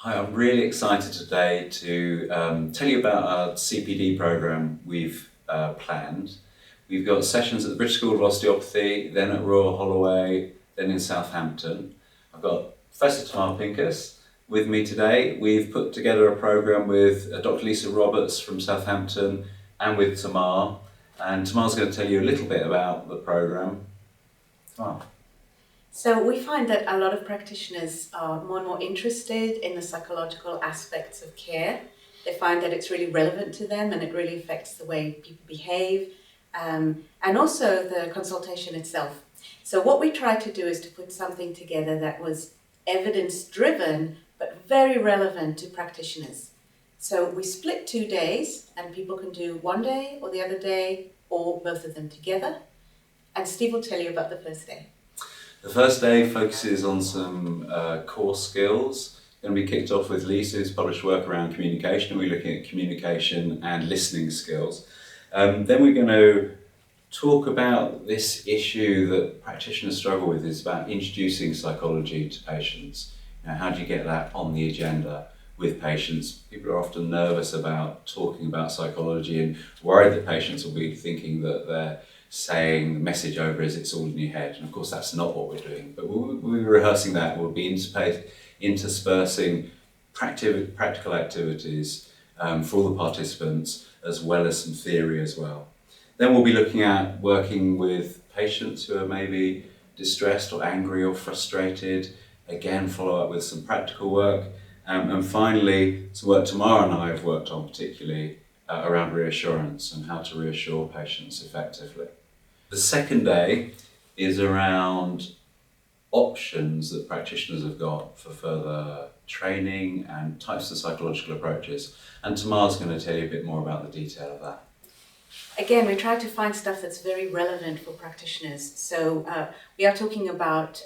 Hi, I'm really excited today to tell you about our CPD program we've planned. We've got sessions at the British School of Osteopathy, then at Royal Holloway, then in Southampton. I've got Professor Tamar Pincus with me today. We've put together a program with Dr. Lisa Roberts from Southampton and with Tamar. And Tamar's going to tell you a little bit about the program. Tamar. So we find that a lot of practitioners are more and more interested in the psychological aspects of care. They find that it's really relevant to them and it really affects the way people behave, and also the consultation itself. So what we tried to do is to put something together that was evidence-driven but very relevant to practitioners. So we split 2 days and people can do one day or the other day or both of them together. And Steve will tell you about the first day. The first day focuses on some core skills. Going to be kicked off with Lisa, who's published work around communication, and we're looking at communication and listening skills. Then we're going to talk about this issue that practitioners struggle with, is about introducing psychology to patients. How do you get that on the agenda with patients? People are often nervous about talking about psychology and worried that patients will be thinking that they're saying the message over as it's all in your head. And of course that's not what we're doing, but we'll be rehearsing that. We'll be interspersing practical activities for all the participants, as well as some theory as well. Then we'll be looking at working with patients who are maybe distressed or angry or frustrated. Again, follow up with some practical work. And finally, some work Tamara and I have worked on particularly around reassurance and how to reassure patients effectively. The second day is around options that practitioners have got for further training and types of psychological approaches. And Tamar's going to tell you a bit more about the detail of that. Again, we try to find stuff that's very relevant for practitioners. So we are talking about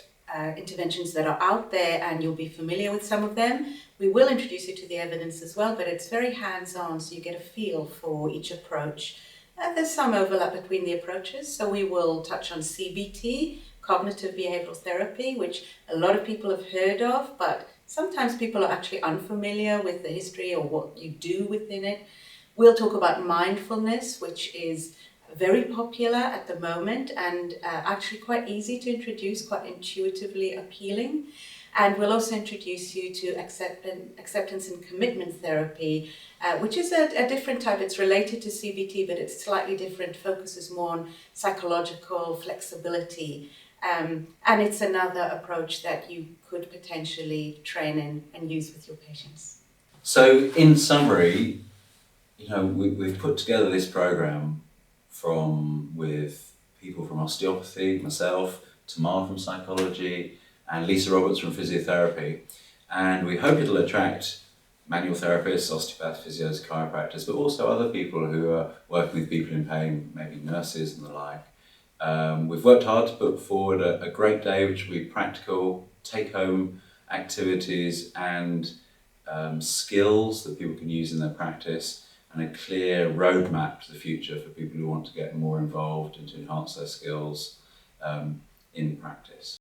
interventions that are out there and you'll be familiar with some of them. We will introduce you to the evidence as well, but it's very hands-on, so you get a feel for each approach. There's some overlap between the approaches, so we will touch on CBT, cognitive behavioral therapy, which a lot of people have heard of, but sometimes people are actually unfamiliar with the history or what you do within it. We'll talk about mindfulness, which is very popular at the moment and actually quite easy to introduce, quite intuitively appealing. And we'll also introduce you to acceptance and commitment therapy, which is a different type. It's related to CBT, but it's slightly different, focuses more on psychological flexibility. And it's another approach that you could potentially train in and use with your patients. So in summary, we've put together this program with people from osteopathy, myself, Tamar from psychology, and Lisa Roberts from physiotherapy. And we hope it'll attract manual therapists, osteopaths, physios, chiropractors, but also other people who are working with people in pain, maybe nurses and the like. We've worked hard to put forward a great day, which will be practical, take-home activities and skills that people can use in their practice, and a clear roadmap to the future for people who want to get more involved and to enhance their skills in practice.